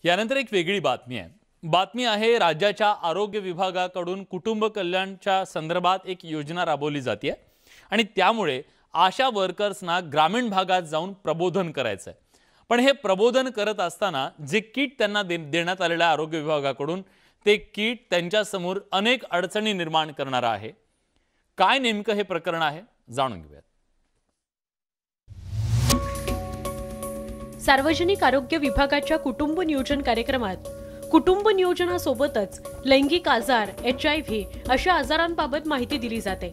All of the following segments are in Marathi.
यानंतर एक वेगळी बातमी आहे राज्याच्या आरोग्य विभागाकडून कुटुंब कल्याणच्या संदर्भात एक योजना राबवली जाते आणि त्यामुळे आशा वर्कर्सना ग्रामीण भागात जाऊन प्रबोधन करायचं आहे। पण हे प्रबोधन करत असताना जे किट त्यांना देण्यात आलेल्या आरोग्य विभागाकडून ते किट त्यांच्या समोर अनेक अडचणी निर्माण करणार आहे। काय नेमकं हे प्रकरण आहे जाणून घेऊया। सार्वजनिक आरोग्य विभागाच्या कुटुंब नियोजन कार्यक्रमात कुटुंब नियोजनासोबतच लैंगिक आजार, HIV अशा आजारांबाबत माहिती दिली जाते।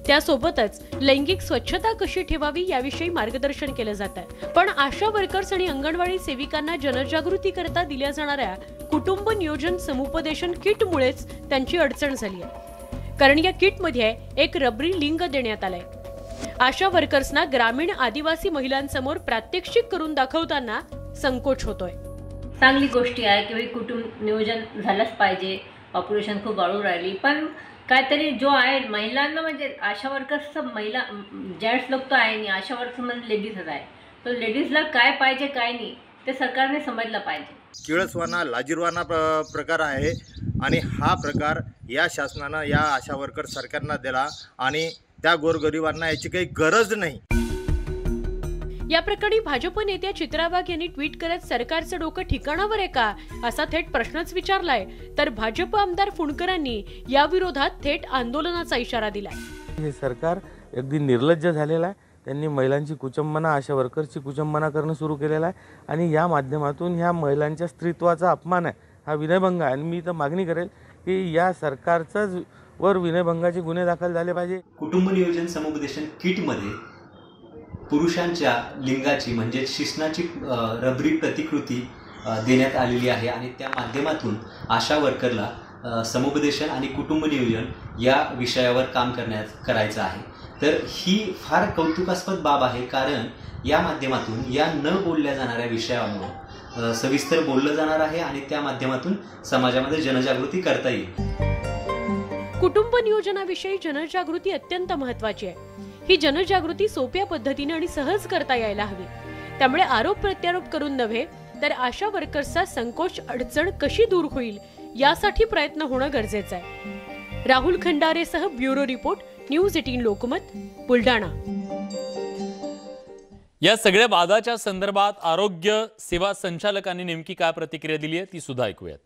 त्यासोबतच लैंगिक स्वच्छता कशी ठेवावी याविषयी मार्गदर्शन केले जाते। पण आशा वर्कर्स आणि अंगणवाडी सेविकांना जनजागृती करता दिल्या जाणाऱ्या कुटुंब नियोजन समुपदेशन किटमुळेच त्यांची अडचण झाली आहे। कारण या किटमध्ये एक रबरी लिंग देण्यात आलंय। आशा वर्कर्सना ग्रामीण आदिवासी महिलांसमोर प्रात्यक्षिक करून दाखवताना संकोच होतोय। चांगली गोष्टी आहे की कुटुंब नियोजन झालंच पाहिजे। पॉप्युलेशन खूप वाढू राहिली, पण काहीतरी जो आहे महिलांना म्हणजे आशा वर्कर्स महिला जेंट्स लोक तो आहे नाही, आशा वर्कर्स म्हणजे लेडीजच आहे। तो लेडीजला काय पाहिजे काय नाही ते सरकारने समजलं पाहिजे। किळसवाना लाजीरवाना प्रकार आहे आणि हा प्रकार या शासनानं या आशा वर्कर सरकारना दिला आणि त्या गोरगरिबांना याची काही गरज नाही। या प्रकरणी भाजप नेत्या चित्रा वाघ यांनी ट्विट करत सरकारचं डोकं ठिकाणावर आहे का असा थेट प्रश्नच विचारलाय। तर भाजप आमदार फुंडकरांनी या विरोधात थेट आंदोलनाचा इशारा दिलाय। हे सरकार अगदी निर्लज्ज झालेलं आहे। त्यांनी महिलांची कुचंबना, आशा वर्कर्सची कुचंबना करणं सुरू केलेलं आहे आणि या माध्यमातून ह्या महिलांच्या स्त्रीत्वाचा अपमान आहे, हा विनयभंग आहे। आणि मी तर मागणी करेल की या सरकारचाच वर विनयभंगाचे गुन्हे दाखल झाले पाहिजे। कुटुंब नियोजन समुपदेशन किटमध्ये पुरुषांच्या लिंगाची म्हणजे शिश्नाची रबरी प्रतिकृती देण्यात आलेली आहे आणि त्या माध्यमातून आशा वर्करला समुपदेशन आणि कुटुंब नियोजन या विषयावर काम करायचं आहे। तर ही फार कौतुकास्पद बाब आहे, कारण या माध्यमातून या न बोलल्या जाणाऱ्या विषयावर सविस्तर बोललं जाणार आहे आणि त्या माध्यमातून समाजामध्ये जनजागृती करता येईल। कुटुंब नियोजनाविषयी जनजागृती अत्यंत महत्त्वाची आहे। ही जनजागृती सोप्या पद्धतीने आणि सहज करता यायला हवी। त्यामुळे आरोप प्रत्यारोप करून नव्हे तर आशा वर्कर्सचा संकोच अडचण कशी दूर होईल यासाठी प्रयत्न होणं गरजेचं आहे। राहुल खंडारेसह bureau report, news 18 Lokmat, Buldhana. या सगळ्या वादाच्या संदर्भात आरोग्य सेवा संचालकांनी नेमकी काय प्रतिक्रिया दिली आहे ती सुद्धा ऐकूयात।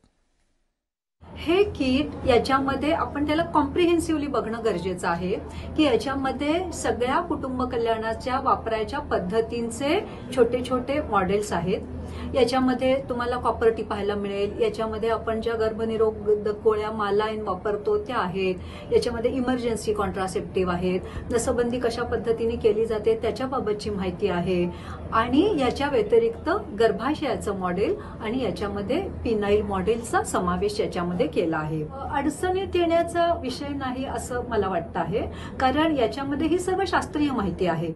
हे किट याच्यामध्ये आपण त्याला कॉम्प्रिहेन्सिव्हली बघणं गरजेचं आहे की याच्यामध्ये सगळ्या कुटुंब कल्याणाच्या वापरायच्या पद्धतींचे छोटे छोटे मॉडेल्स आहेत। याच्यामध्ये तुम्हाला कॉपर टी पाहायला मिळेल, याच्यामध्ये आपण ज्या गर्भनिरोधक गोळ्या मालाईन वापरतो त्या आहेत, याच्यामध्ये इमर्जन्सी कॉन्ट्रासेप्टिव्ह आहेत, नसबंदी कशा पद्धतीने केली जाते त्याच्याबाबतची माहिती आहे आणि याच्या व्यतिरिक्त गर्भाशयाचं मॉडेल आणि याच्यामध्ये पिनाईल मॉडेलचा समावेश याच्यामध्ये केला आहे। अडचणीत येण्याचा विषय नाही असं मला वाटतं आहे, कारण याच्यामध्ये ही सर्व शास्त्रीय माहिती आहे।